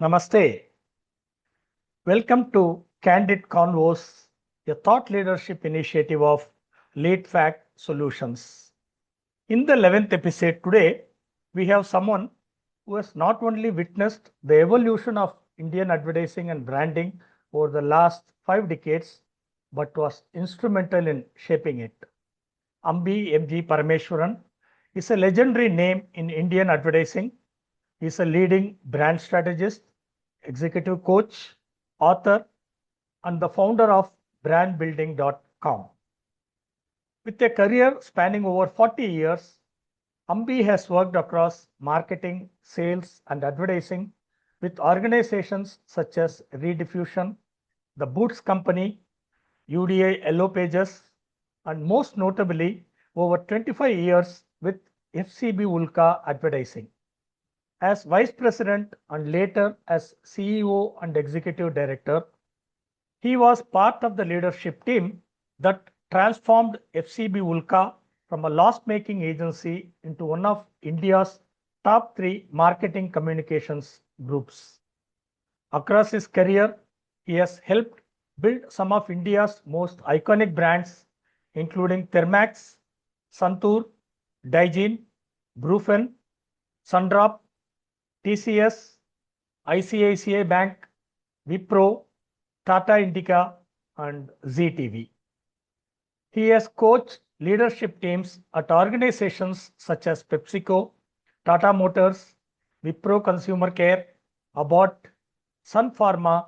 Namaste. Welcome to Candid Convos, a thought leadership initiative of Lead Fact Solutions. In the 11th episode today, we have someone who has not only witnessed the evolution of Indian advertising and branding over the last 5 decades, but was instrumental in shaping it. Ambi Parameswaran is a legendary name in Indian advertising. He is a leading brand strategist, executive coach, author, and the founder of brandbuilding.com. With a career spanning over 40 years, Ambi has worked across marketing, sales, and advertising with organizations such as Rediffusion, the Boots Company, UDI Yellow Pages, and most notably, over 25 years with FCB ULKA Advertising. As Vice President and later as CEO and Executive Director, he was part of the leadership team that transformed FCB ULKA from a loss-making agency into one of India's top 3 marketing communications groups. Across his career, he has helped build some of India's most iconic brands, including Thermax, Santur, Daikin, Brufen, Sundrop, TCS, ICICI Bank, Wipro, Tata Indica, and ZTV. He has coached leadership teams at organizations such as PepsiCo, Tata Motors, Wipro Consumer Care, Abbott, Sun Pharma,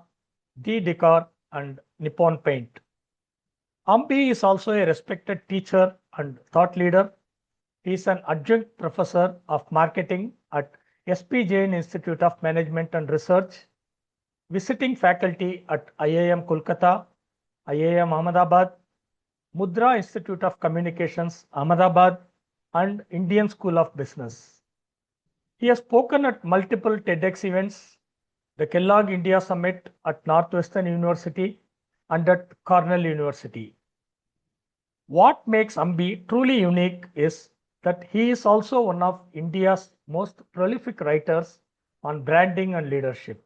D Decor, and Nippon Paint. Ambi is also a respected teacher and thought leader. He is an adjunct professor of marketing at SP Jain Institute of Management and Research, visiting faculty at IIM Kolkata, IIM Ahmedabad, Mudra Institute of Communications, Ahmedabad, and Indian School of Business. He has spoken at multiple TEDx events, the Kellogg India Summit at Northwestern University, and at Cornell University. What makes Ambi truly unique is that he is also one of India's most prolific writers on branding and leadership.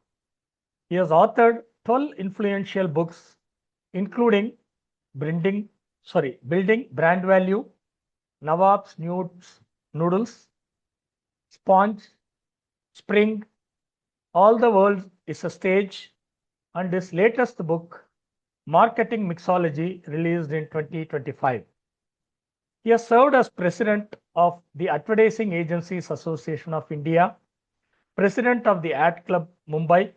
He has authored 12 influential books, including Building Brand Value, Nawab's Noodles, Sponge, Spring, All the World is a Stage, and his latest book, Marketing Mixology, released in 2025. He has served as president of the Advertising Agencies Association of India, president of the Ad Club Mumbai,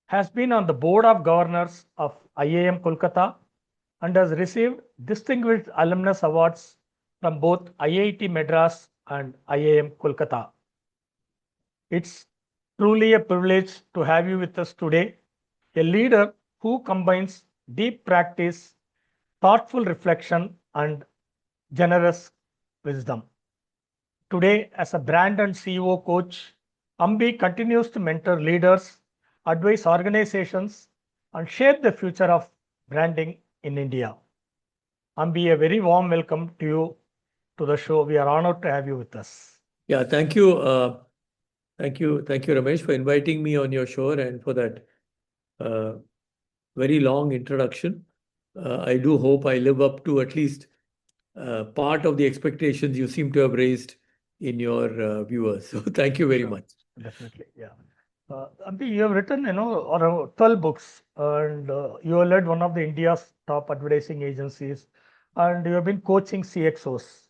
has been on the board of governors of IIM Kolkata, and has received distinguished alumnus awards from both IIT Madras and IIM Kolkata. It's truly a privilege to have you with us today, a leader who combines deep practice, thoughtful reflection, and generous wisdom. Today, as a brand and CEO coach, Ambi continues to mentor leaders, advise organizations, and shape the future of branding in India. Ambi, a very warm welcome to you to the show. We are honored to have you with us. Yeah, thank you. Thank you, Ramesh, for inviting me on your show and for that very long introduction. I do hope I live up to at least part of the expectations you seem to have raised in your viewers. So thank you very much. Definitely, yeah. Ambi, you have written, around 12 books, and you have led one of the India's top advertising agencies, and you have been coaching CXOs.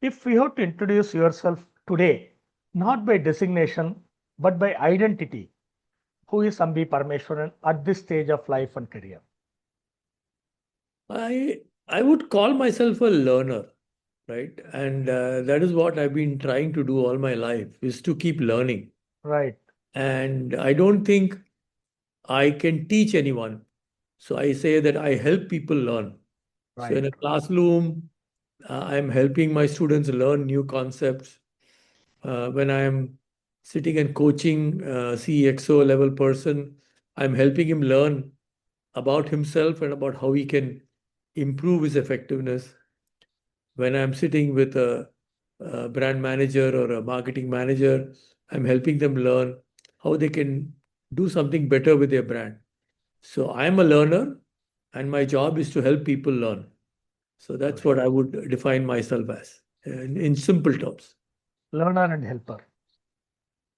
If you have to introduce yourself today, not by designation, but by identity, who is Ambi Parameswaran at this stage of life and career? I would call myself a learner, right? And that is what I've been trying to do all my life, is to keep learning. Right. And I don't think I can teach anyone. So I say that I help people learn. Right. So in a classroom, I'm helping my students learn new concepts. When I'm sitting and coaching CXO level person, I'm helping him learn about himself and about how he can improve his effectiveness. When I'm sitting with a brand manager or a marketing manager, I'm helping them learn how they can do something better with their brand. So I'm a learner, and my job is to help people learn. So that's Right. what I would define myself as in simple terms. Learner and helper.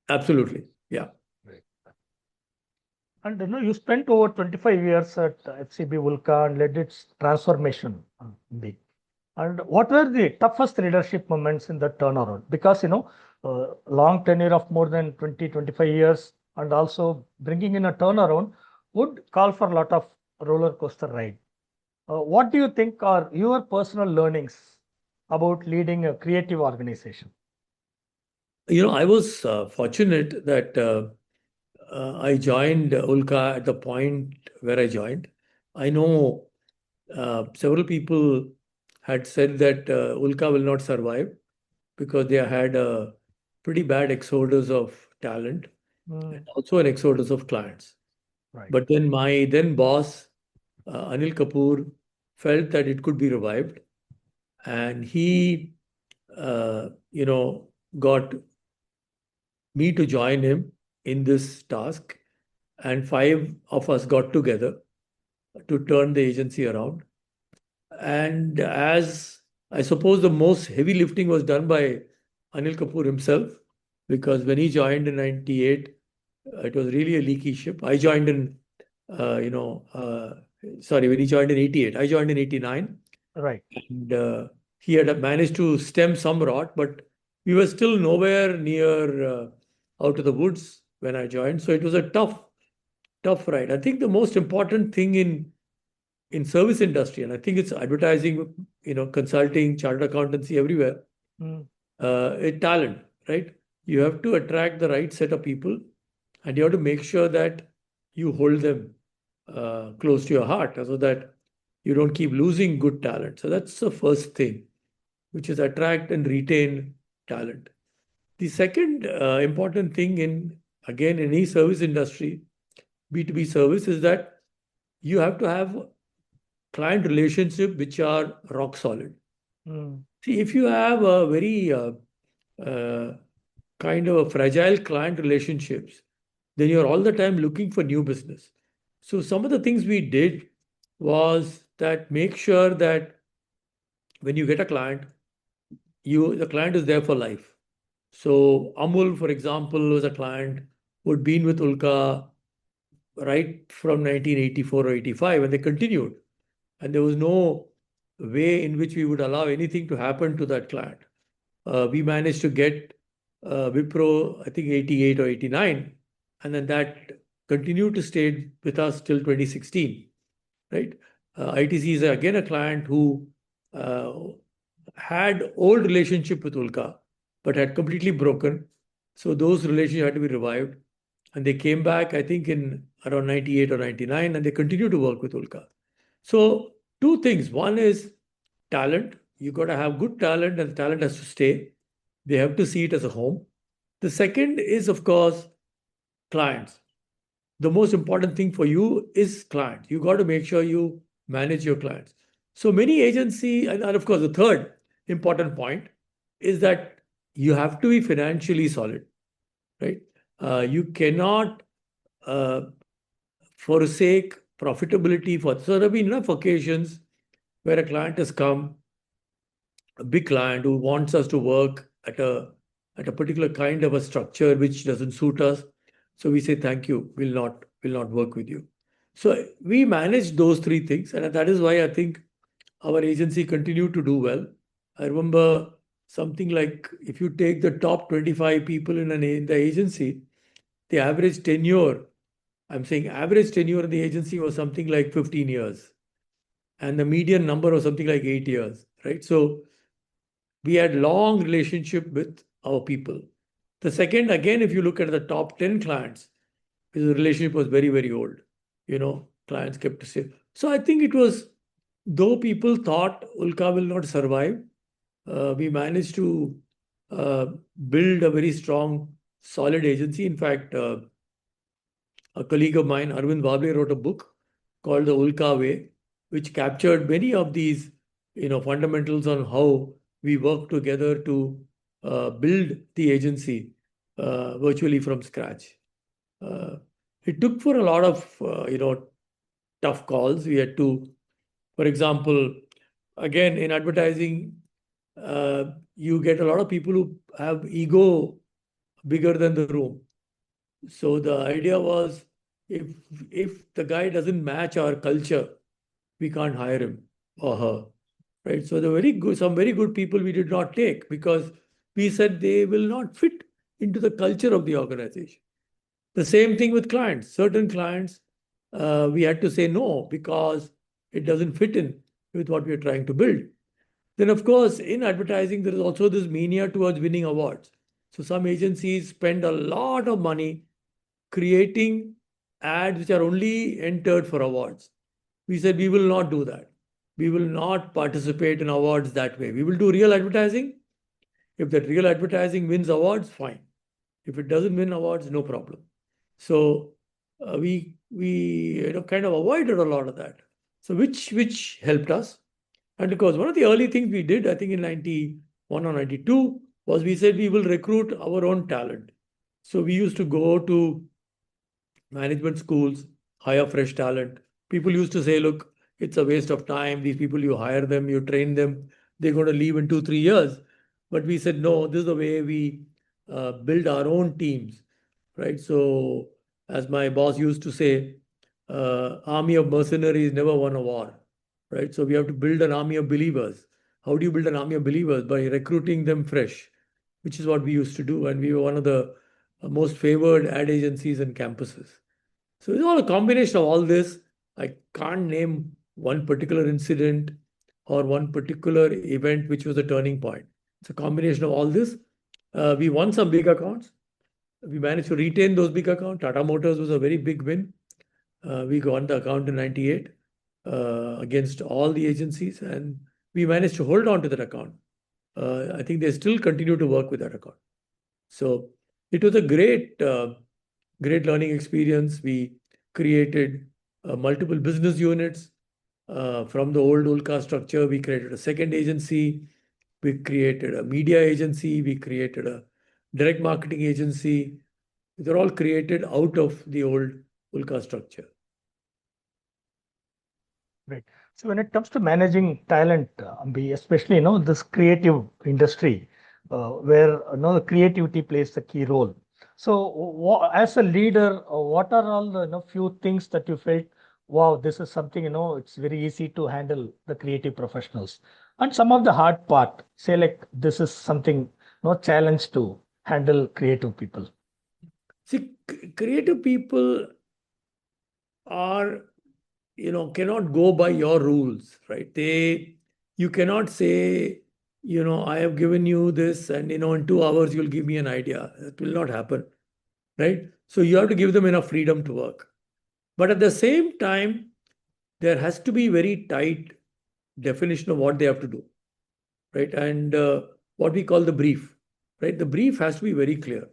Absolutely. Yeah. Right. And you spent over 25 years at FCB ULKA and led its transformation. Big. And what were the toughest leadership moments in the turnaround? Because, long tenure of more than 20, 25 years and also bringing in a turnaround would call for a lot of roller coaster ride. What do you think are your personal learnings about leading a creative organization? I was fortunate that I joined Ulka at the point where I joined. I know several people had said that Ulka will not survive because they had a pretty bad exodus of talent and Mm, also an exodus of clients. right. But then my then boss, Anil Kapoor, felt that it could be revived, and he, got me to join him in this task, and five of us got together to turn the agency around. And as I suppose the most heavy lifting was done by Anil Kapoor himself, because when he joined in 98, it was really a leaky ship. I joined in, sorry, when he joined in 88, I joined in 89. Right. And he had managed to stem some rot, but we were still nowhere near out of the woods when I joined. So it was a tough ride. I think the most important thing in service industry, and I think it's advertising, consulting, chartered accountancy, everywhere, Mm, talent, right? You have to attract the right set of people, and you have to make sure that you hold them close to your heart so that you don't keep losing good talent. So that's the first thing, which is attract and retain talent. The second important thing in, again, any service industry, B2B service, is that you have to have client relationship which are rock solid. mm, See, if you have a very uh, kind of a fragile client relationships, then you're all the time looking for new business. So some of the things we did was that make sure that when you get a client, the client is there for life. So Amul, for example, was a client who had been with Ulka right from 1984 or 85, and they continued. And there was no way in which we would allow anything to happen to that client. We managed to get Wipro, I think 88 or 89, and then that continued to stay with us till 2016, right? ITC is again a client who uh, had old relationship with Ulka, but had completely broken. So those relationships had to be revived. And they came back, I think, in around 98 or 99, and they continue to work with Ulka. So two things. One is talent. You got to have good talent, and the talent has to stay. They have to see it as a home. The second is, of course, clients. The most important thing for you is clients. You got to make sure you manage your clients. So many agency, and of course, the third important point is that you have to be financially solid, right? You cannot uh, forsake profitability for. So there have been enough occasions where a client has come, a big client who wants us to work at a particular kind of a structure which doesn't suit us. So we say thank you, will not work with you. So we manage those three things, and that is why I think our agency continued to do well. I remember something like, if you take the top 25 people in the agency, the average tenure, I'm saying average tenure in the agency was something like 15 years, and the median number was something like 8 years, right? So we had long relationship with our people. The second, again, if you look at the top 10 clients, the relationship was very, very old. Clients kept to say. So I think it was, though people thought Ulka will not survive, we managed to uh, build a very strong, solid agency. In fact, a colleague of mine, Arvind Bable, wrote a book called The Ulka Way, which captured many of these, fundamentals on how we work together to build the agency virtually from scratch. Uh, it took for a lot of, tough calls. We had to, for example, again, in advertising, you get a lot of people who have ego bigger than the room. So the idea was, if if the guy doesn't match our culture, we can't hire him or her, right? So the very good, some very good people we did not take because we said they will not fit into the culture of the organization. The same thing with clients. Certain clients, we had to say no because it doesn't fit in with what we are trying to build. Then, of course, in advertising, there is also this mania towards winning awards. So some agencies spend a lot of money creating ads which are only entered for awards. We said we will not do that. We will not participate in awards that way. We will do real advertising. If that real advertising wins awards, fine. If it doesn't win awards, no problem. So we kind of avoided a lot of that. So which helped us. And because one of the early things we did, I think in 91 or 92, was we said we will recruit our own talent. So we used to go to management schools, hire fresh talent. People used to say, look, it's a waste of time. These people, you hire them, you train them, they're going to leave in 2, 3 years. But we said, no, this is the way we build our own teams, right? So, as my boss used to say, army of mercenaries never won a war, right? So we have to build an army of believers. How do you build an army of believers? By recruiting them fresh, which is what we used to do. And we were one of the most favored ad agencies and campuses. So it's all a combination of all this. I can't name one particular incident or one particular event which was a turning point. It's a combination of all this. We won some big accounts. We managed to retain those big accounts. Tata Motors was a very big win. We won the account in 98 against all the agencies, and we managed to hold on to that account. I think they still continue to work with that account. So it was a great learning experience. We created multiple business units from the old ULKA structure. We created a second agency. We created a media agency. We created a direct marketing agency. They're all created out of the old ULKA structure. Right. So when it comes to managing talent, Ambi, especially this creative industry, where the creativity plays the key role. So as a leader, what are all the few things that you felt, wow, this is something it's very easy to handle the creative professionals, and some of the hard part, say like this is something no challenge to handle creative people. See, creative people are, cannot go by your rules, right? You cannot say, I have given you this and, in 2 hours you'll give me an idea. That will not happen, right? So you have to give them enough freedom to work. But at the same time, there has to be very tight definition of what they have to do, right? And what we call the brief, right? The brief has to be very clear.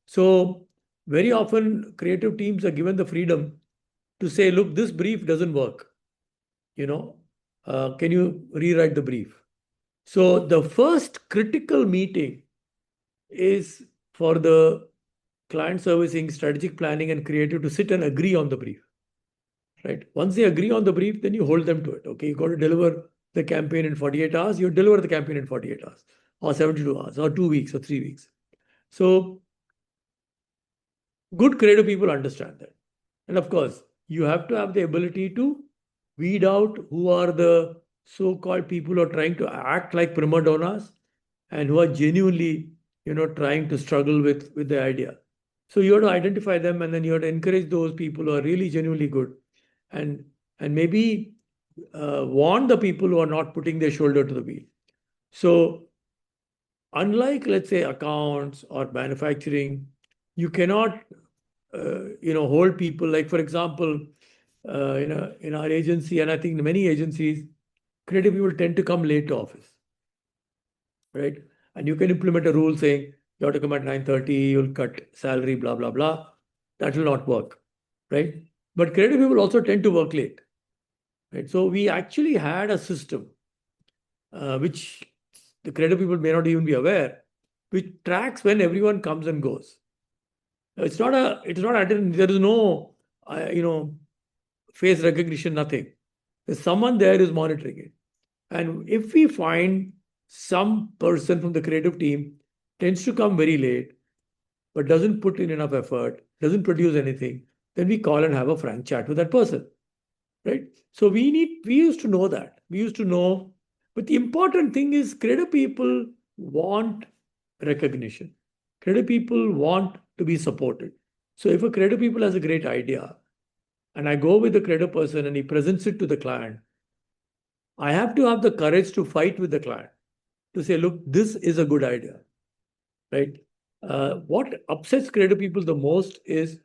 So very often creative teams are given the freedom to say, look, this brief doesn't work. Can you rewrite the brief? So the first critical meeting is for the client servicing, strategic planning, and creative to sit and agree on the brief. Right? Once they agree on the brief, then you hold them to it. Okay, you got to deliver the campaign in 48 hours. You deliver the campaign in 48 hours, or 72 hours, or 2 weeks, or 3 weeks. So good creative people understand that. And of course, you have to have the ability to weed out who are the so-called people who are trying to act like prima donnas and who are genuinely, trying to struggle with the idea. So you have to identify them, and then you have to encourage those people who are really genuinely good, and maybe warn the people who are not putting their shoulder to the wheel. So unlike, let's say, accounts or manufacturing, you cannot hold people. Like, for example, in our agency, and I think in many agencies, creative people tend to come late to office, right? And you can implement a rule saying you have to come at 9:30, you'll cut salary, blah, blah, blah. That will not work, right? But creative people also tend to work late, right? So we actually had a system which the creative people may not even be aware, which tracks when everyone comes and goes. It's not there is no, face recognition, nothing. There's someone there who's monitoring it. And if we find some person from the creative team tends to come very late, but doesn't put in enough effort, doesn't produce anything, then we call and have a frank chat with that person, right? So we used to know that. We used to know, but the important thing is creative people want recognition. Creative people want to be supported. So if a creative people has a great idea, and I go with the creative person and he presents it to the client, I have to have the courage to fight with the client to say, look, this is a good idea, right? What upsets creative people the most is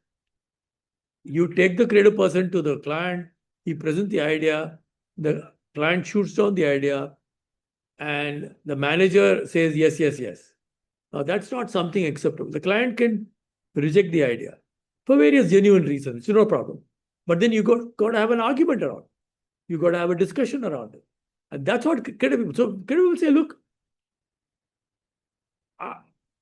you take the creative person to the client, he presents the idea, the client shoots down the idea, and the manager says, yes, yes, yes. Now, that's not something acceptable. The client can reject the idea for various genuine reasons. It's no problem. But then you got to have an argument around it. You got to have a discussion around it. And that's what creative people. So creative people say, look,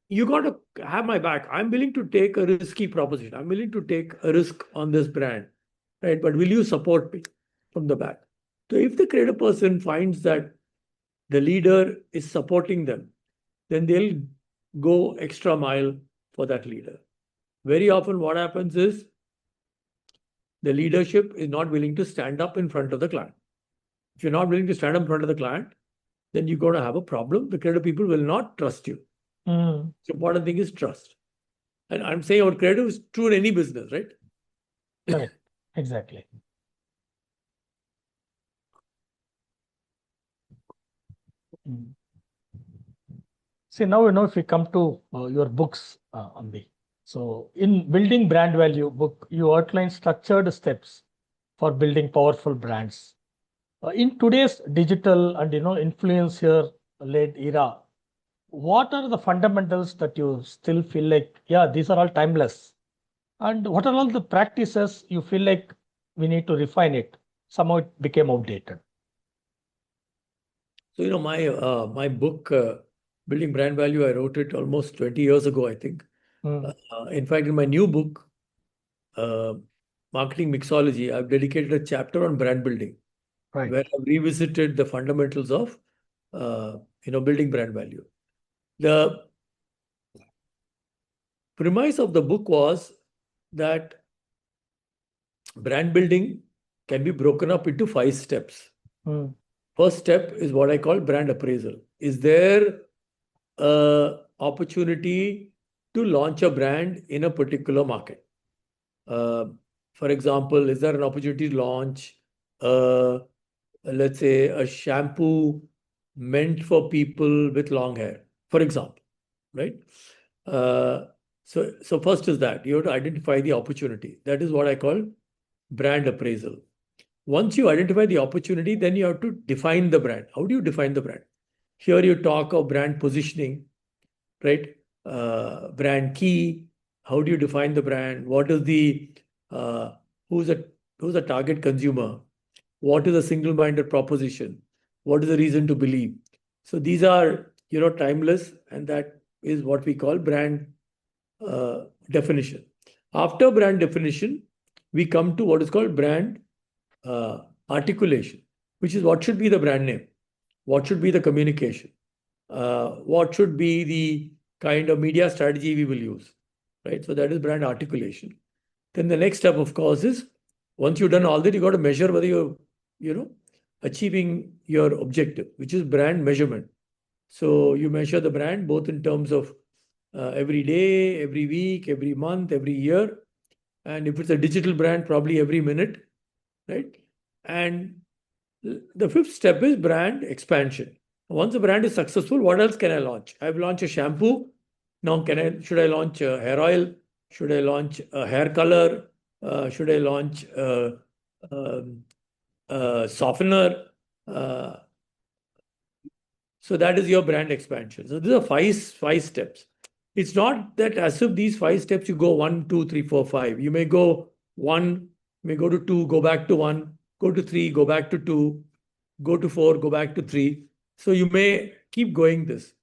you got to have my back. I'm willing to take a risky proposition. I'm willing to take a risk on this brand, right? But will you support me from the back? So if the creative person finds that the leader is supporting them, then they'll go extra mile for that leader. Very often what happens is the leadership is not willing to stand up in front of the client. If you're not willing to stand up in front of the client, then you're going to have a problem. The creative people will not trust you. The important thing is trust. And I'm saying our creative is true in any business, right? Correct. Exactly. See, now, if we come to your books, Ambi. So in Building Brand Value book, you outline structured steps for building powerful brands. In today's digital and, influencer-led era, what are the fundamentals that you still feel like, yeah, these are all timeless? And what are all the practices you feel like we need to refine it? Somehow it became outdated. So, my book, Building Brand Value, I wrote it almost 20 years ago, I think. In fact, in my new book, Marketing Mixology, I've dedicated a chapter on brand building, Right. where I've revisited the fundamentals of, building brand value. The premise of the book was that brand building can be broken up into 5 steps. First step is what I call brand appraisal. Is there an opportunity to launch a brand in a particular market? For example, is there an opportunity to launch, let's say, a shampoo meant for people with long hair, for example, right? So first is that you have to identify the opportunity. That is what I call brand appraisal. Once you identify the opportunity, then you have to define the brand. How do you define the brand? Here you talk of brand positioning, right? Brand key. How do you define the brand? What is the who's a target consumer? What is a single-minded proposition? What is the reason to believe? So these are timeless, and that is what we call brand definition. After brand definition, we come to what is called brand articulation, which is what should be the brand name, what should be the communication, what should be the kind of media strategy we will use, right? So that is brand articulation. Then the next step, of course, is once you've done all that, you got to measure whether you're, achieving your objective, which is brand measurement. So you measure the brand both in terms of every day, every week, every month, every year. And if it's a digital brand, probably every minute, right? And the fifth step is brand expansion. Once the brand is successful, what else can I launch? I've launched a shampoo. Now, should I launch a hair oil? Should I launch a hair color? Should I launch softener? So that is your brand expansion. So these are five steps. It's not that as if these 5 steps you go 1, 2, 3, 4, 5. You may go 1, may go to 2, go back to 1, go to 3, go back to 2, go to 4, go back to 3. So you may keep going this.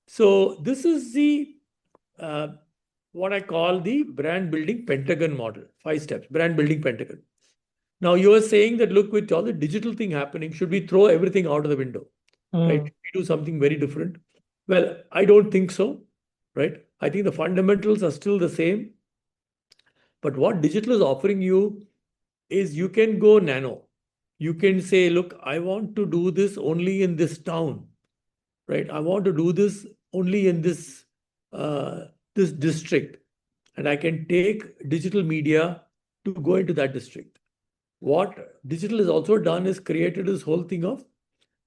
So this is the what I call the brand building pentagon model. 5 steps, brand building pentagon. Now you are saying that, look, with all the digital thing happening, should we throw everything out of the window? Right? We do something very different. Well, I don't think so. Right? I think the fundamentals are still the same. But what digital is offering you is you can go nano. You can say, look, I want to do this only in this town, right? I want to do this only in this district, and I can take digital media to go into that district. What digital has also done is created this whole thing of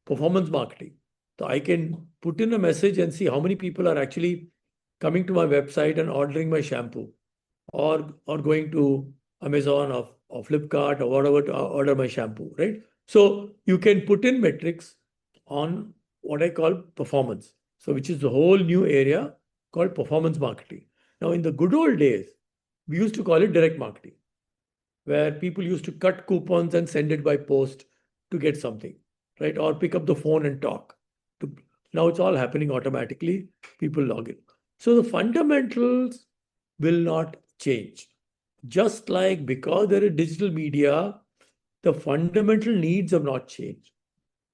performance marketing. So I can put in a message and see how many people are actually coming to my website and ordering my shampoo, or going to Amazon or Flipkart or whatever to order my shampoo, right? So you can put in metrics on what I call performance. So which is the whole new area called performance marketing. Now, in the good old days, we used to call it direct marketing, where people used to cut coupons and send it by post to get something, right? Or pick up the phone and talk. Now it's all happening automatically. People log in. So the fundamentals will not change. Just like because there is digital media, the fundamental needs have not changed,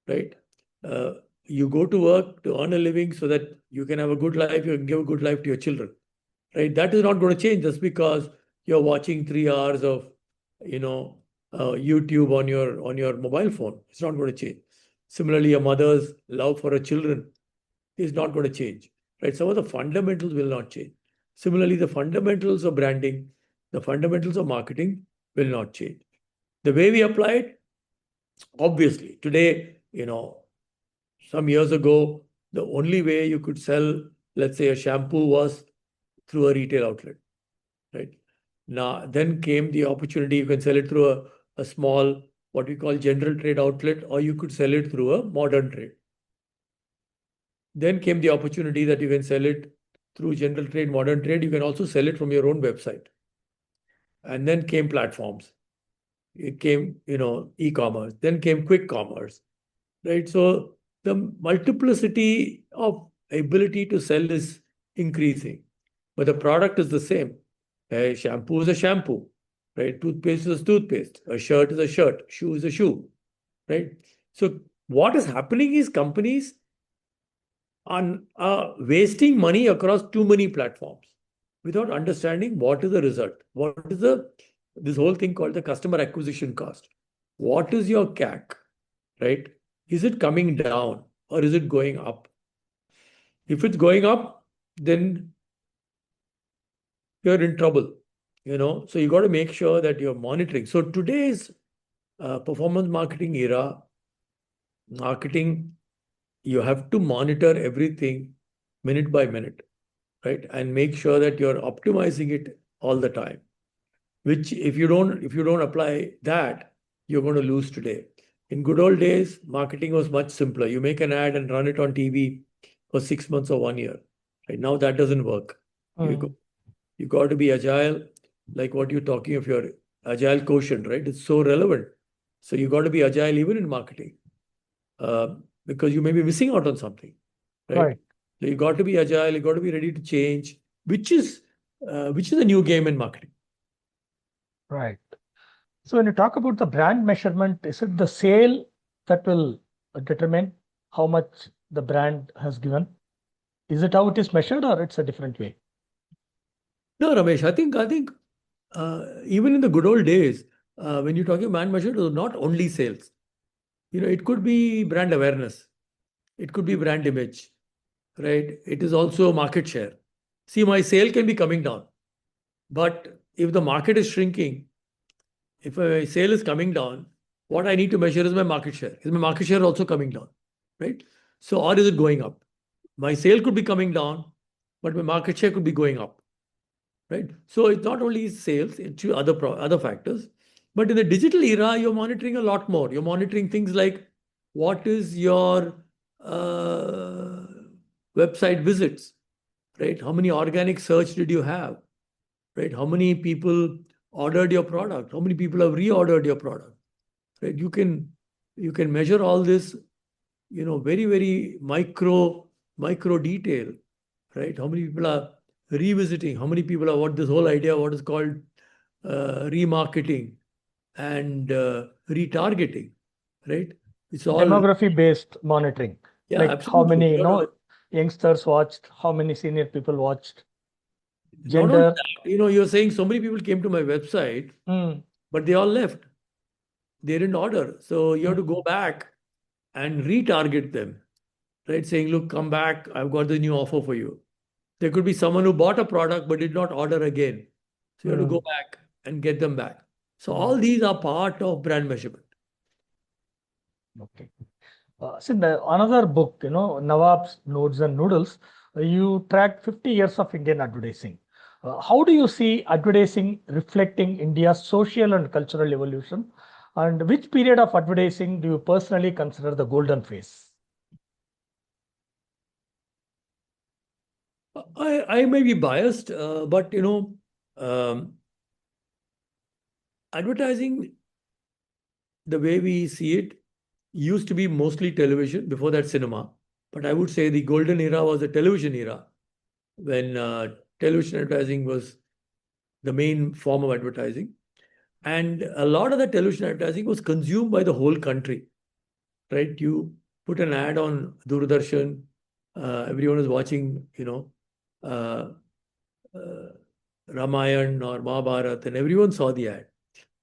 right? Uh, you go to work to earn a living so that you can have a good life, you can give a good life to your children, right? That is not going to change just because you're watching 3 hours of, YouTube on your mobile phone. It's not going to change. Similarly, a mother's love for her children is not going to change, right? Some of the fundamentals will not change. Similarly, the fundamentals of branding, the fundamentals of marketing will not change. The way we apply it, obviously, today, some years ago, the only way you could sell, let's say, a shampoo was through a retail outlet, right? Now, then came the opportunity, you can sell it through a small, what we call general trade outlet, or you could sell it through a modern trade. Then came the opportunity that you can sell it through general trade, modern trade. You can also sell it from your own website. And then came platforms. It came, e-commerce. Then came quick commerce, right? So the multiplicity of ability to sell is increasing, but the product is the same. A shampoo is a shampoo, right? Toothpaste is a toothpaste. A shirt is a shirt. Shoe is a shoe, right? So what is happening is companies are wasting money across too many platforms without understanding what is the result. What is this whole thing called the customer acquisition cost? What is your CAC, right? Is it coming down or is it going up? If it's going up, then you're in trouble, So you got to make sure that you're monitoring. So today's performance marketing era, marketing, you have to monitor everything minute by minute, right? And make sure that you're optimizing it all the time. Which if you don't apply that, you're going to lose today. In good old days, marketing was much simpler. You make an ad and run it on TV for 6 months or 1 year. Right now, that doesn't work. You got to be agile, like what you're talking of your agile quotient, right? It's so relevant. So you got to be agile even in marketing, because you may be missing out on something, right? Right. So you got to be agile. You got to be ready to change, which is a new game in marketing. Right. So when you talk about the brand measurement, is it the sale that will determine how much the brand has given? Is it how it is measured or it's a different way? No, Ramesh, I think even in the good old days, when you're talking brand measure, it was not only sales. It could be brand awareness. It could be brand image, right? It is also market share. See, my sale can be coming down, but if the market is shrinking, if my sale is coming down, what I need to measure is my market share. Is my market share also coming down, right? So, or is it going up? My sale could be coming down, but my market share could be going up, right? So it's not only sales, it's other factors. But in the digital era, you're monitoring a lot more. You're monitoring things like what is your uh, website visits, right? How many organic search did you have, right? How many people ordered your product? How many people have reordered your product, right? You can measure all this, very, very micro detail, right? How many people are revisiting. How many people are what this whole idea, what is called remarketing and retargeting, right? It's all Demography based monitoring. yeah, Like how absolutely. many, youngsters watched, how many senior people watched, Not only gender. that, you're saying so many people came to my website, Mm, but they all left. They didn't order. So you have to mm, go back and retarget them, right? Saying, look, come back. I've got the new offer for you. There could be someone who bought a product but did not order again. So you have to go mm, back and get them back. So all mm. these are part of brand measurement. Okay. Another book, Nawab's Nodes and Noodles, you tracked 50 years of Indian advertising. How do you see advertising reflecting India's social and cultural evolution? And which period of advertising do you personally consider the golden phase? I may be biased, but um, advertising, the way we see it, used to be mostly television, before that cinema. But I would say the golden era was the television era, when television advertising was the main form of advertising. And a lot of the television advertising was consumed by the whole country, right? You put an ad on Doordarshan, everyone is watching, uh, uh, Ramayan or Mahabharat, and everyone saw the ad.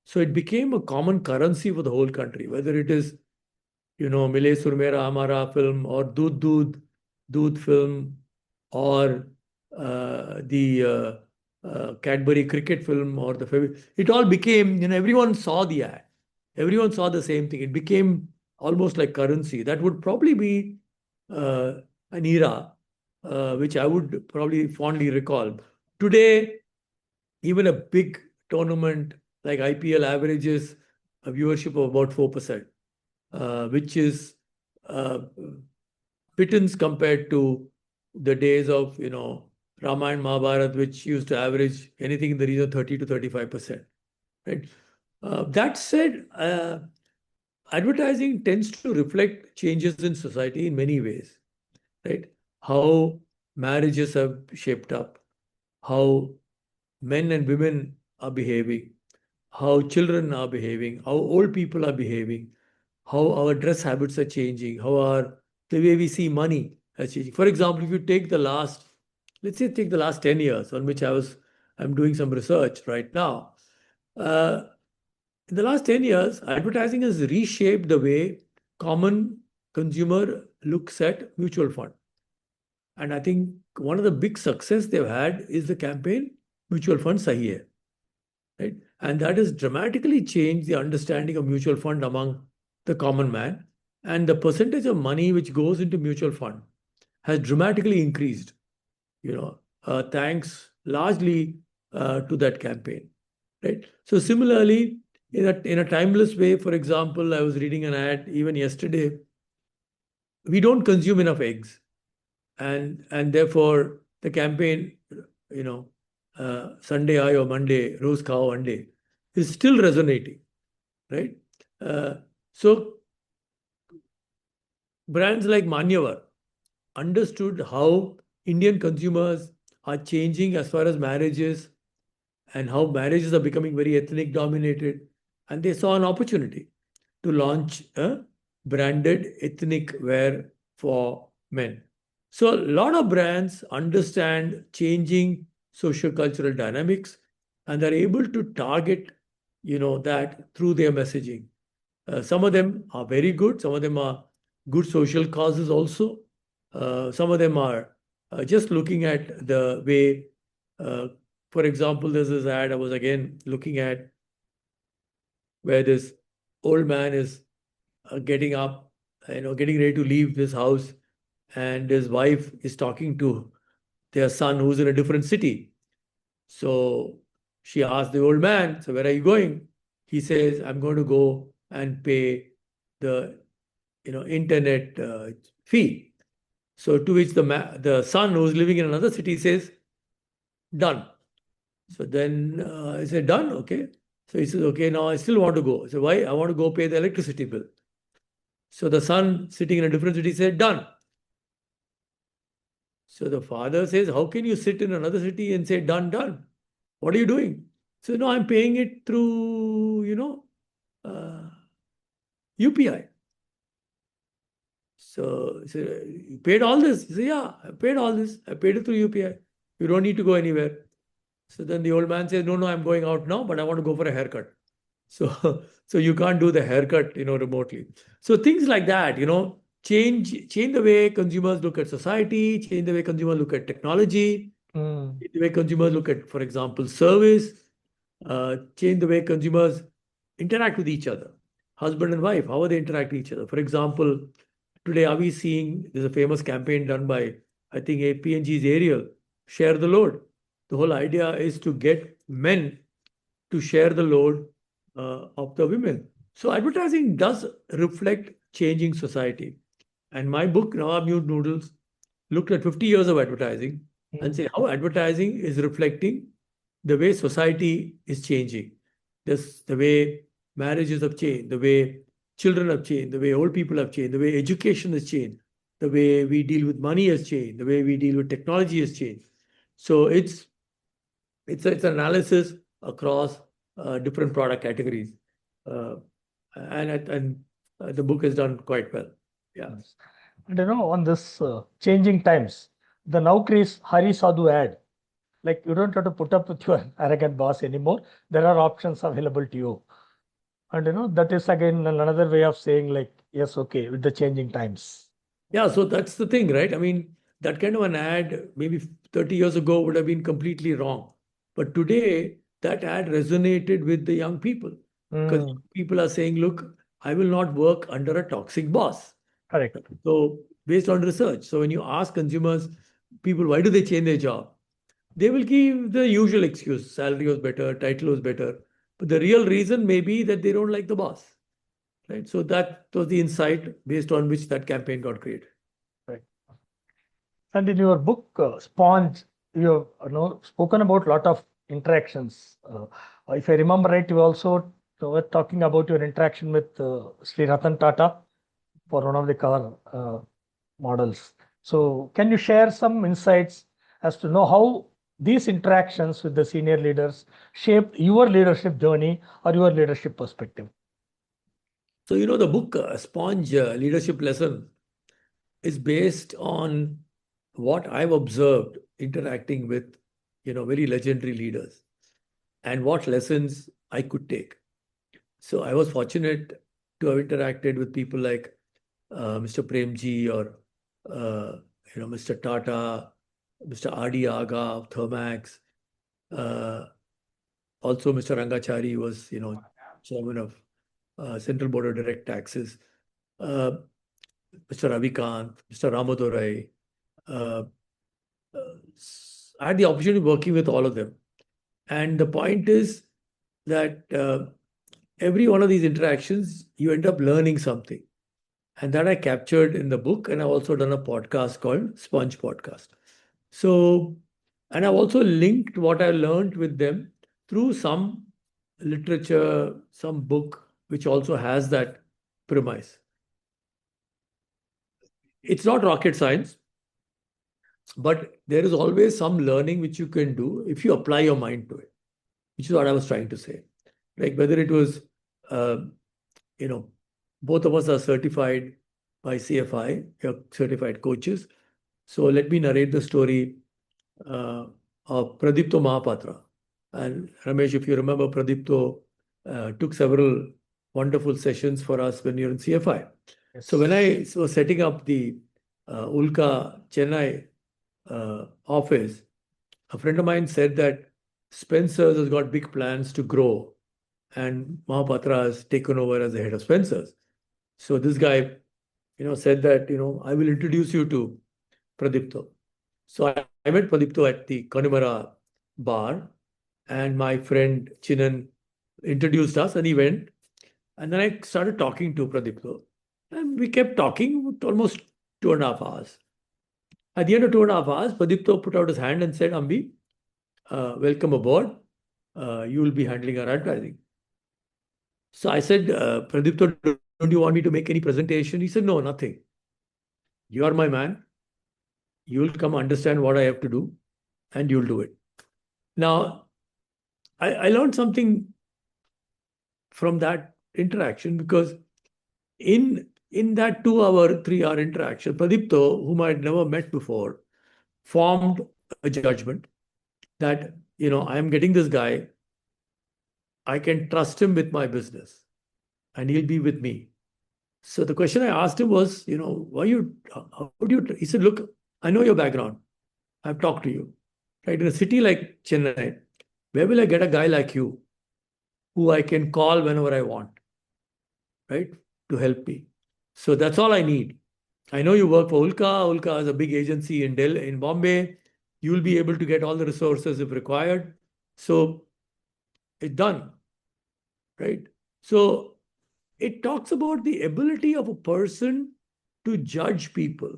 So it became a common currency for the whole country, whether it is, Mile Surmera Hamara film or Doodh film or the Cadbury cricket film or it all became, everyone saw the ad. Everyone saw the same thing. It became almost like currency. That would probably be uh, an era which I would probably fondly recall. Today, even a big tournament like IPL averages a viewership of about 4%, which is uh, pittance compared to the days of, Ramayana Mahabharat, which used to average anything in the region of 30 to 35%. Right? That said, advertising tends to reflect changes in society in many ways, right? How marriages have shaped up, how men and women are behaving, how children are behaving, how old people are behaving, how our dress habits are changing, how the way we see money has changing. For example, if you take let's say take the last 10 years on which I'm doing some research right now. Uh, in the last 10 years, advertising has reshaped the way common consumer looks at mutual fund. And I think one of the big success they've had is the campaign Mutual Fund Sahi Hai, right? And that has dramatically changed the understanding of mutual fund among the common man. And the percentage of money which goes into mutual fund has dramatically increased, thanks largely to that campaign, right? So similarly, in a timeless way, for example, I was reading an ad even yesterday. We don't consume enough eggs, and therefore the campaign, you know, Sunday Eye or Monday Rose Khao Monday is still resonating, right? Uh, so brands like Manyavar understood how Indian consumers are changing as far as marriages and how marriages are becoming very ethnic dominated, and they saw an opportunity to launch a branded ethnic wear for men. So a lot of brands understand changing socio-cultural dynamics and are able to target, that through their messaging. Some of them are very good. Some of them are good social causes also. Some of them are just looking at the way, uh, for example, there's this ad I was again looking at where this old man is getting up, getting ready to leave this house, and his wife is talking to their son who's in a different city. So she asked the old man, "So where are you going?" He says, "I'm going to go and pay the internet fee." So to which the son who's living in another city says, "Done." So then I said, "Done, okay." So he says, "Okay, now I still want to go." So why? "I want to go pay the electricity bill." So the son sitting in a different city said, "Done." So the father says, how can you sit in another city and say, done, done? What are you doing? So, no, I'm paying it through, UPI. So you paid all this? He said, yeah, I paid all this. I paid it through UPI. You don't need to go anywhere. So then the old man says, no, no, I'm going out now, but I want to go for a haircut. So, so you can't do the haircut, remotely. So things like that, change the way consumers look at society, change the way consumers look at technology, Mm. change the way consumers look at, for example, service, change the way consumers interact with each other. Husband and wife, how are they interact with each other? For example, today are we seeing there's a famous campaign done by, I think, APNG's Ariel, share the load. The whole idea is to get men to share the load of the women. So advertising does reflect changing society. And my book, Nawab Noodles, looked at 50 years of advertising and Mm. say how advertising is reflecting the way society is changing. This, the way marriages have changed, the way children have changed, the way old people have changed, the way education has changed, the way we deal with money has changed, the way we deal with technology has changed. So it's an analysis across different product categories, uh, and the book has done quite well. Yeah. Yes. And on this changing times, the Naukri's Hari Sadhu ad, like you don't have to put up with your arrogant boss anymore. There are options available to you. And that is again another way of saying like, yes, okay, with the changing times. Yeah, so that's the thing, right? I mean, that kind of an ad maybe 30 years ago would have been completely wrong. But today, that ad resonated with the young people because Mm, people are saying, look, I will not work under a toxic boss. correct. So, based on research. So, when you ask consumers, people, why do they change their job? They will give the usual excuse salary was better, title was better. But the real reason may be that they don't like the boss, right? So, that was the insight based on which that campaign got created. Right. And in your book, Sponge, you have spoken about a lot of interactions. If I remember right, you also were talking about your interaction with Sri Ratan Tata for one of the car models. So, can you share some insights as to know how these interactions with the senior leaders shaped your leadership journey or your leadership perspective? So, the book Sponge Leadership Lesson is based on what I've observed interacting with, very legendary leaders and what lessons I could take. So I was fortunate to have interacted with people like Mr. Premji or, Mr. Tata, Mr. R.D. Aga of Thermax, uh, also Mr. Rangachari was, chairman of Central Board of Direct Taxes. Uh, Mr. Ravikant, Mr. Ramadorai. Uh, I had the opportunity of working with all of them. And the point is that every one of these interactions, you end up learning something. And that I captured in the book. And I've also done a podcast called Sponge Podcast. So, and I've also linked what I learned with them through some literature, some book, which also has that premise. It's not rocket science, but there is always some learning which you can do if you apply your mind to it, which is what I was trying to say. Like whether it was, uh, you know, both of us are certified by CFI, we are certified coaches. So let me narrate the story of Pradipto Mahapatra. And Ramesh, if you remember, Pradipto took several wonderful sessions for us when you're in CFI. So when I was setting up the ULKA Chennai office, a friend of mine said that Spencer's has got big plans to grow, and Mahapatra has taken over as the head of Spencer's. So this guy, said that, I will introduce you to Pradipto. So I met Pradipto at the Connemara bar, and my friend Chinan introduced us, and he went. And then I started talking to Pradipto, and we kept talking almost 2.5 hours. At the end of 2.5 hours, Pradipto put out his hand and said, Ambi, welcome aboard. You will be handling our advertising. So I said, Pradipto, don't you want me to make any presentation? He said, no, nothing. You are my man. you will come understand what I have to do, and you'll do it. Now, I learned something from that interaction, because in that 2 hour, 3 hour interaction, Pradipto, whom I had never met before, formed a judgment that, I am getting this guy, I can trust him with my business, and he'll be with me. So the question I asked him was, how do you, he said, look, I know your background. I've talked to you. Right? In a city like Chennai, where will I get a guy like you who I can call whenever I want, right? To help me. So that's all I need. I know you work for Ulka. Ulka is a big agency in Delhi, in Bombay. You will be able to get all the resources if required. So it's done, right? So it talks about the ability of a person to judge people,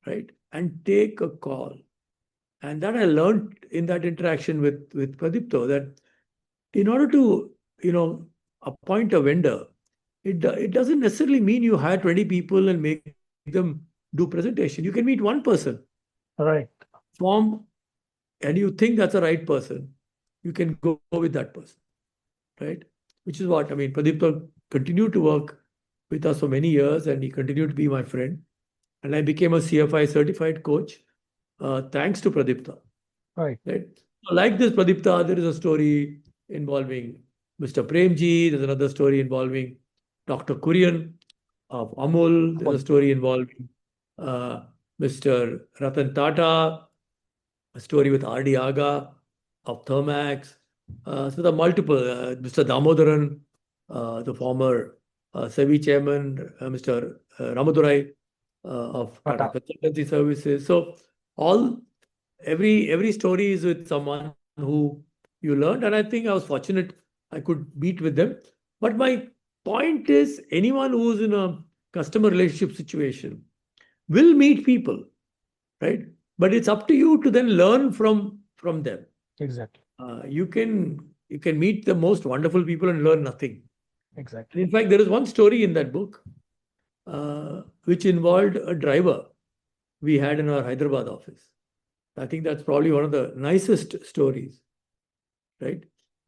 right? And take a call. And that I learned in that interaction with Pradipto, that in order to, appoint a vendor, it doesn't necessarily mean you hire 20 people and make them do presentation. You can meet one person, Right. form, and you think that's the right person, you can go with that person, right? Which is what, I mean, Pradipto continued to work with us for many years, and he continued to be my friend. And I became a CFI certified coach, thanks to Pradipta. Right. Right? So like this, Pradipta, there is a story involving Mr. Premji. There's another story involving Dr. Kurian of Amul. There's a story involving uh, Mr. Ratan Tata, a story with R.D. Aga of Thermax. So the multiple, Mr. Damodaran, the former SEBI chairman, Mr. Ramadurai of Tata Tata. Consultancy Services. So all every story is with someone who you learned, and I think I was fortunate I could meet with them. But my point is, anyone who's in a customer relationship situation will meet people, right? But it's up to you to then learn from them. Exactly. You can meet the most wonderful people and learn nothing. Exactly. In fact, there is one story in that book which involved a driver we had in our Hyderabad office. I think that's probably one of the nicest stories, right?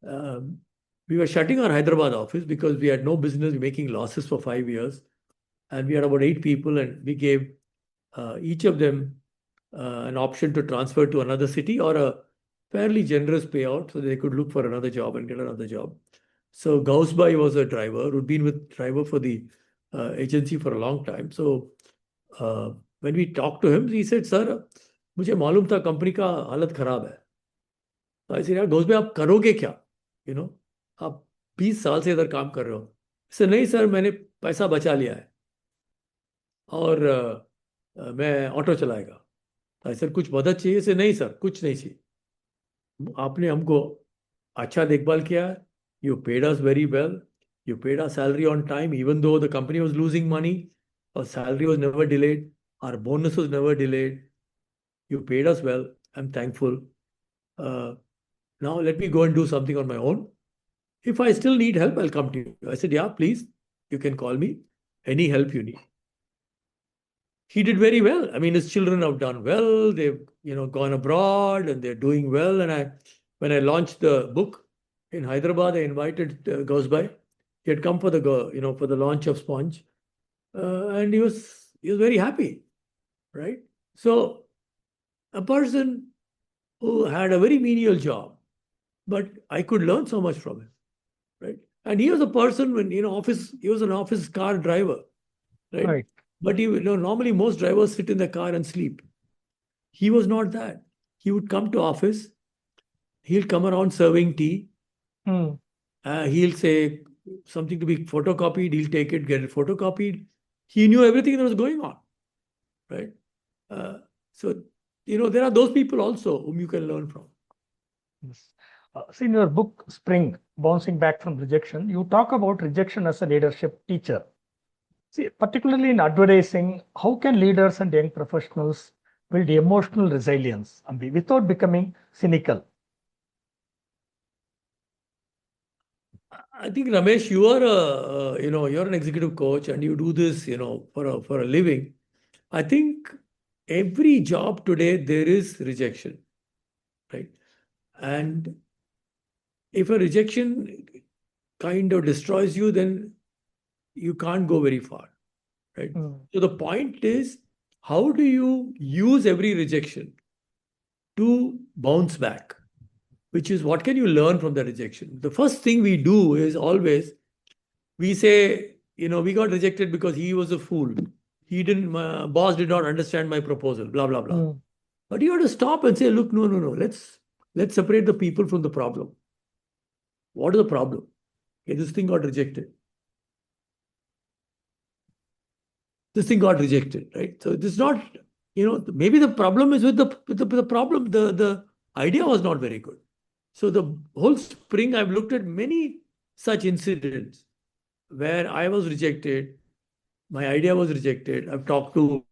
Um, we were shutting our Hyderabad office because we had no business making losses for 5 years. And we had about 8 people, and we gave each of them an option to transfer to another city, or a fairly generous payout so they could look for another job and get another job. So Gausbai was a driver who'd been with driver for the agency for a long time. So when we talked to him, he said, "Sir, मुझे मालूम था company का हालत खराब है." तो ऐसे यार घोष भाई आप करोगे क्या, यू नो आप 20 साल से इधर काम कर रहे हो। सर नहीं सर, मैंने पैसा बचा लिया है, और मैं ऑटो चलाएगा। तो सर कुछ मदद चाहिए? सर नहीं सर, कुछ नहीं चाहिए, आपने हमको अच्छा देखभाल किया है, you paid us very well, you paid our salary on time even though the company was losing money, और salary was never delayed, our bonus was never delayed, you paid us well, I'm thankful. Now let me go and do something on my own. If I still need help, I'll come to you. I said, yeah, please, you can call me. Any help you need. He did very well. I mean, his children have done well. They've, gone abroad and they're doing well. And when I launched the book in Hyderabad, I invited Gausbai. He had come for for the launch of Sponge, and he was very happy, right? So a person who had a very menial job, but I could learn so much from him, right? And he was a person when, he was an office car driver, right? Right. But normally most drivers sit in the car and sleep. He was not that. He would come to office, he'll come around serving tea, Hmm. he'll say something to be photocopied, he'll take it, get it photocopied. He knew everything that was going on, right? So, there are those people also whom you can learn from. Yes. See, in your book, Spring, Bouncing Back from Rejection, you talk about rejection as a leadership teacher. See, particularly in advertising, how can leaders and young professionals build emotional resilience, Ambi, without becoming cynical? I think, Ramesh, you are you're an executive coach and you do this, for a living. I think every job today, there is rejection, right? And if a rejection kind of destroys you, then you can't go very far, right? So the point is, how do you use every rejection to bounce back? Which is, what can you learn from the rejection? The first thing we do is always, we say, we got rejected because he was a fool. My boss did not understand my proposal, blah, blah, blah. But you have to stop and say, look, no, no, no, let's separate the people from the problem. What is the problem? Okay, this thing got rejected. This thing got rejected, right? So this is not, maybe the problem is with the problem. The idea was not very good. So the whole spring, I've looked at many such incidents where I was rejected, my idea was rejected. I've talked to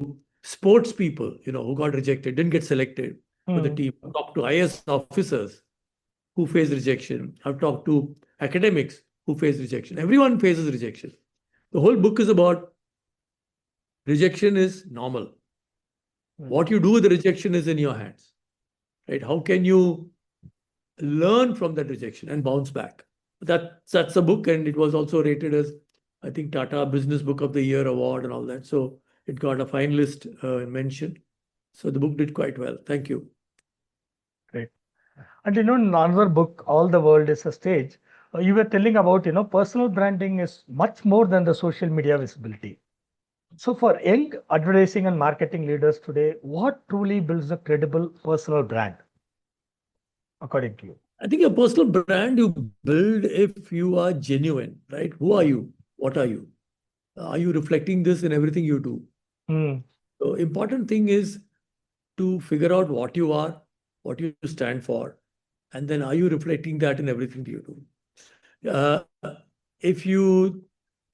sports people, who got rejected, didn't get selected for the team. I've talked to IS officers who face rejection. I've talked to academics who face rejection. Everyone faces rejection. The whole book is about rejection is normal. What you do with the rejection is in your hands, right? How can you learn from that rejection and bounce back? That's a book, and it was also rated as, I think, Tata Business Book of the Year award and all that. So it got a finalist mention. So the book did quite well. Thank you. Great. And in another book, All the World is a Stage, you were telling about, personal branding is much more than the social media visibility. So for young advertising and marketing leaders today, what truly builds a credible personal brand, according to you? I think a personal brand you build if you are genuine, right? Who are you? What are you? Are you reflecting this in everything you do? So important thing is to figure out what you are, what you stand for, and then are you reflecting that in everything you do? If you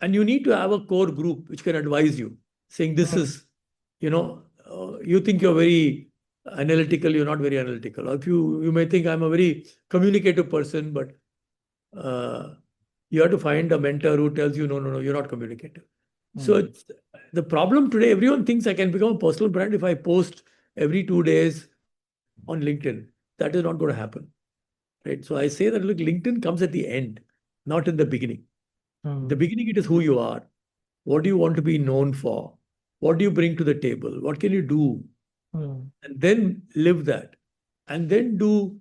and you need to have a core group which can advise you, saying this is, you think you're very analytical, you're not very analytical. Or if you may think I'm a very communicative person, but you have to find a mentor who tells you, no, no, no, you're not communicative. So the problem today, everyone thinks I can become a personal brand if I post every 2 days on LinkedIn. That is not going to happen, right? So I say that, look, LinkedIn comes at the end, not in the beginning. The beginning, it is who you are. What do you want to be known for? What do you bring to the table? What can you do? And then live that. And then do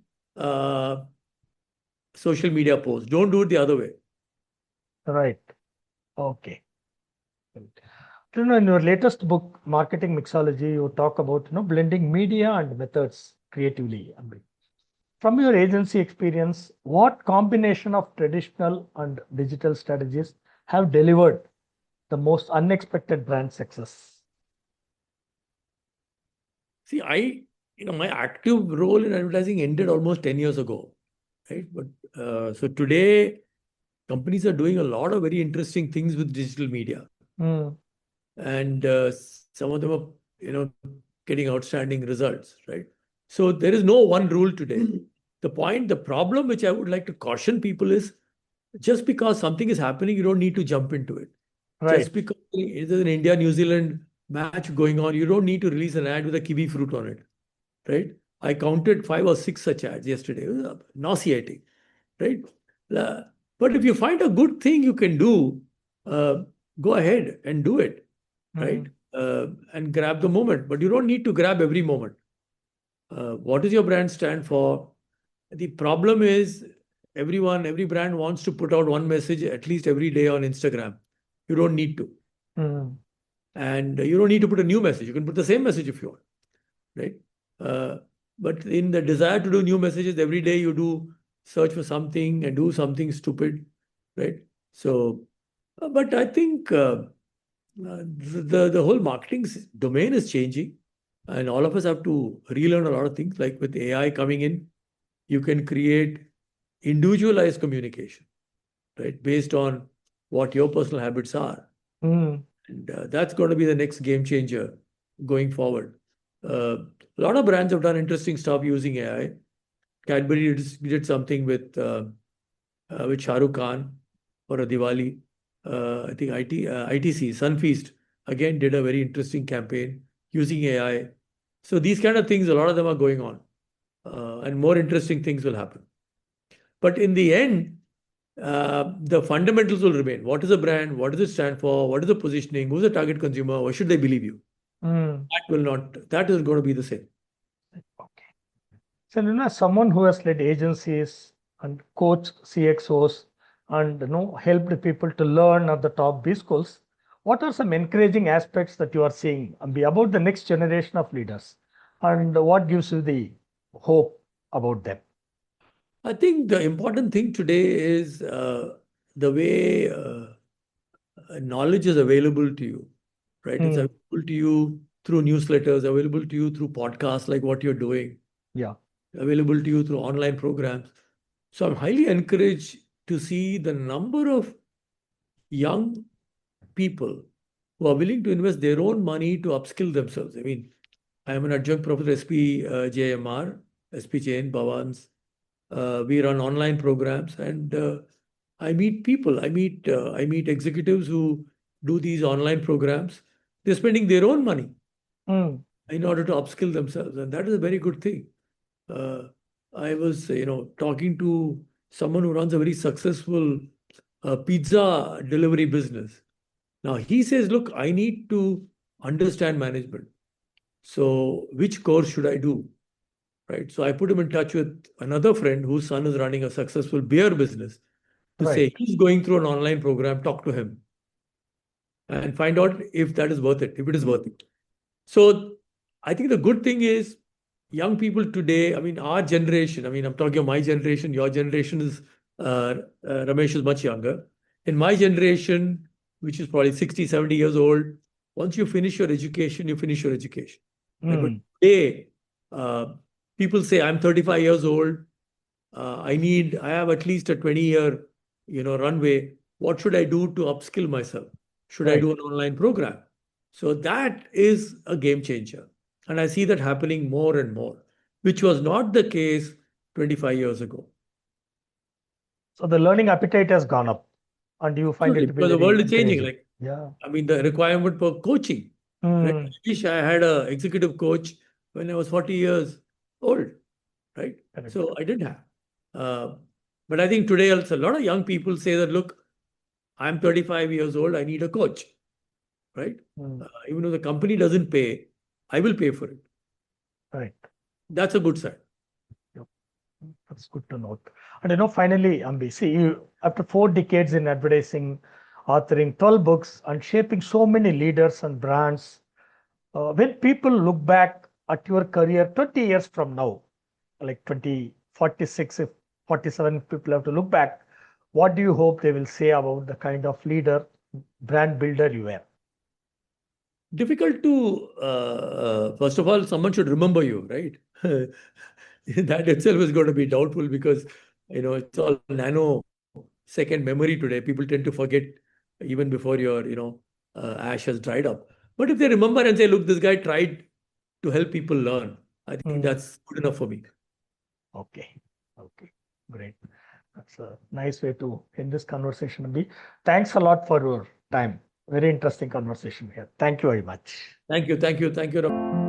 social media posts. Don't do it the other way. Right. Okay. In your latest book, Marketing Mixology, you talk about blending media and methods creatively. From your agency experience, what combination of traditional and digital strategies have delivered the most unexpected brand success? See, my active role in advertising ended almost 10 years ago, right? But so today, companies are doing a lot of very interesting things with digital media. And some of them are, getting outstanding results, right? So there is no one rule today. The problem which I would like to caution people is, just because something is happening, you don't need to jump into it. Right. Just because there's an India-New Zealand match going on, you don't need to release an ad with a kiwi fruit on it, right? I counted 5 or 6 such ads yesterday. It was nauseating, right? But if you find a good thing you can do, go ahead and do it, right? And grab the moment. But you don't need to grab every moment. What does your brand stand for? The problem is, every brand wants to put out one message at least every day on Instagram. You don't need to. And you don't need to put a new message. You can put the same message if you want, right? But in the desire to do new messages every day, you do search for something and do something stupid, right? So, but I think the whole marketing domain is changing, and all of us have to relearn a lot of things. Like with AI coming in, you can create individualized communication, right, based on what your personal habits are. And that's going to be the next game changer going forward. A lot of brands have done interesting stuff using AI. Cadbury did something with Shah Rukh Khan for a Diwali. I think ITC, Sunfeast, again did a very interesting campaign using AI. So these kind of things, a lot of them are going on, and more interesting things will happen. But in the end, the fundamentals will remain. What is a brand? What does it stand for? What is the positioning? Who's the target consumer? Why should they believe you? That will not, that is going to be the same. Okay. So, someone who has led agencies and coached CXOs and, helped people to learn at the top B schools, what are some encouraging aspects that you are seeing about the next generation of leaders? And what gives you the hope about them? I think the important thing today is the way knowledge is available to you, right? It's available to you through newsletters, available to you through podcasts like what you're doing, Yeah. available to you through online programs. So I'm highly encouraged to see the number of young people who are willing to invest their own money to upskill themselves. I mean, I am an adjunct professor SP JMR, SP Jain, Bhavan's. We run online programs, and I meet people. I meet executives who do these online programs. They're spending their own money in order to upskill themselves, and that is a very good thing. I was, talking to someone who runs a very successful pizza delivery business. Now he says, "Look, I need to understand management. So which course should I do?" Right. So I put him in touch with another friend whose son is running a successful beer business to say he's going through an online program, talk to him and find out if that is worth it, if it is worth it. So I think the good thing is young people today, I mean, our generation, I mean, I'm talking of my generation, your generation is, Ramesh is much younger. In my generation, which is probably 60, 70 years old, once you finish your education, you finish your education. Right? But today, people say, I'm 35 years old. I have at least a 20-year, runway. What should I do to upskill myself? Should I do an online program? So that is a game changer. And I see that happening more and more, which was not the case 25 years ago. So the learning appetite has gone up, and you find it to be because the world is changing. encouraging. I mean, the requirement for coaching. Right? I wish I had an executive coach when I was 40 years old, right? Correct. So I didn't have. But I think today also a lot of young people say that, look, I'm 35 years old, I need a coach, right? Even though the company doesn't pay, I will pay for it. Right. That's a good sign. That's good to note. And finally, Ambi, see, you, after 4 decades in advertising, authoring 12 books, and shaping so many leaders and brands, when people look back at your career 20 years from now, like 2046, if 47 people have to look back, what do you hope they will say about the kind of leader, brand builder you were? Difficult to, first of all, someone should remember you, right? That itself is going to be doubtful because, it's all nanosecond memory today. People tend to forget even before your, ash has dried up. But if they remember and say, look, this guy tried to help people learn, I think that's good enough for me. Okay. Great. That's a nice way to end this conversation, Ambi. Thanks a lot for your time. Very interesting conversation here. Thank you very much. Thank you.